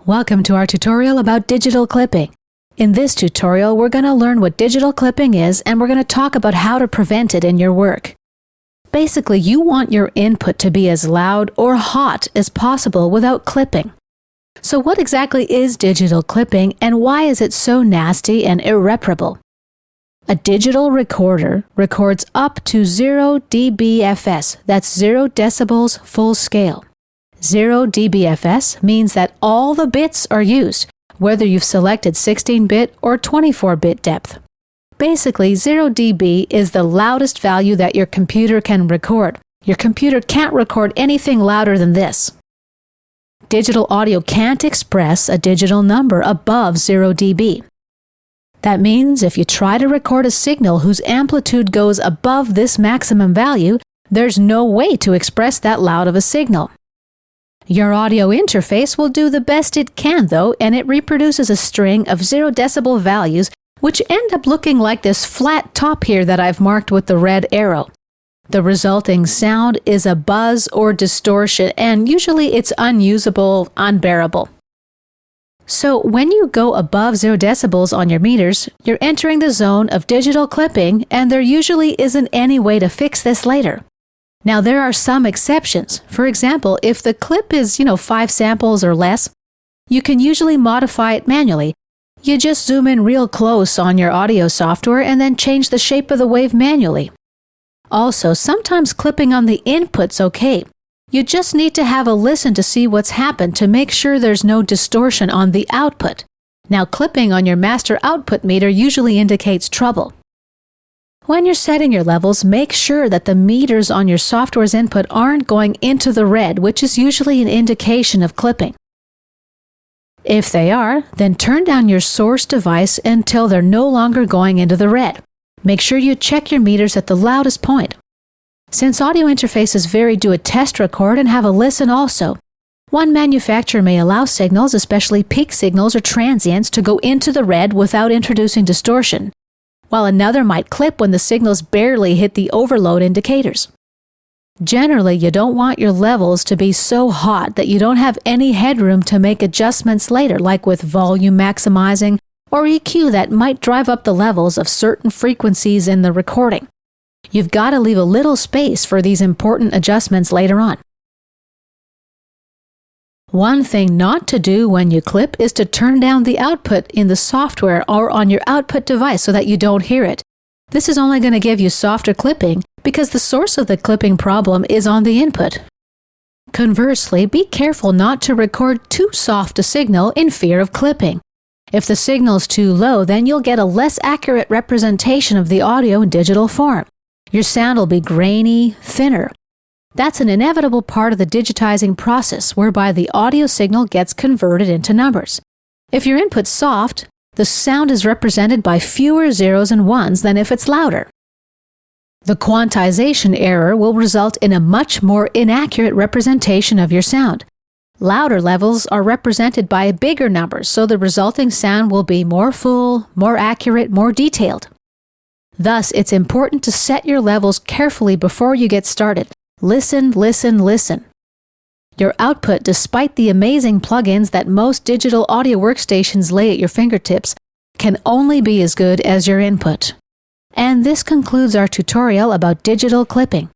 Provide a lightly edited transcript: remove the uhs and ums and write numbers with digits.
Welcome to our tutorial about digital clipping. In this tutorial, we're going to learn what digital clipping is and we're going to talk about how to prevent it in your work. Basically, you want your input to be as loud or hot as possible without clipping. So what exactly is digital clipping and why is it so nasty and irreparable? A digital recorder records up to 0 dBFS, that's 0 decibels full scale. 0 dBFS means that all the bits are used, whether you've selected 16-bit or 24-bit depth. Basically, 0 dB is the loudest value that your computer can record. Your computer can't record anything louder than this. Digital audio can't express a digital number above 0 dB. That means if you try to record a signal whose amplitude goes above this maximum value, there's no way to express that loud of a signal. Your audio interface will do the best it can though, and it reproduces a string of 0 decibel values which end up looking like this flat top here that I've marked with the red arrow. The resulting sound is a buzz or distortion, and usually it's unusable, unbearable. So when you go above 0 decibels on your meters, you're entering the zone of digital clipping, and there usually isn't any way to fix this later. Now there are some exceptions. For example, if the clip is, 5 samples or less, you can usually modify it manually. You just zoom in real close on your audio software and then change the shape of the wave manually. Also, sometimes clipping on the input's okay. You just need to have a listen to see what's happened to make sure there's no distortion on the output. Now, clipping on your master output meter usually indicates trouble. When you're setting your levels, make sure that the meters on your software's input aren't going into the red, which is usually an indication of clipping. If they are, then turn down your source device until they're no longer going into the red. Make sure you check your meters at the loudest point. Since audio interfaces vary, do a test record and have a listen also. One manufacturer may allow signals, especially peak signals or transients, to go into the red without introducing distortion, while another might clip when the signals barely hit the overload indicators. Generally, you don't want your levels to be so hot that you don't have any headroom to make adjustments later, like with volume maximizing or EQ that might drive up the levels of certain frequencies in the recording. You've got to leave a little space for these important adjustments later on. One thing not to do when you clip is to turn down the output in the software or on your output device so that you don't hear it. This is only going to give you softer clipping because the source of the clipping problem is on the input. Conversely, be careful not to record too soft a signal in fear of clipping. If the signal's too low, then you'll get a less accurate representation of the audio in digital form. Your sound will be grainy, thinner. That's an inevitable part of the digitizing process whereby the audio signal gets converted into numbers. If your input's soft, the sound is represented by fewer zeros and ones than if it's louder. The quantization error will result in a much more inaccurate representation of your sound. Louder levels are represented by bigger numbers, so the resulting sound will be more full, more accurate, more detailed. Thus, it's important to set your levels carefully before you get started. Listen, listen, listen. Your output, despite the amazing plugins that most digital audio workstations lay at your fingertips, can only be as good as your input. And this concludes our tutorial about digital clipping.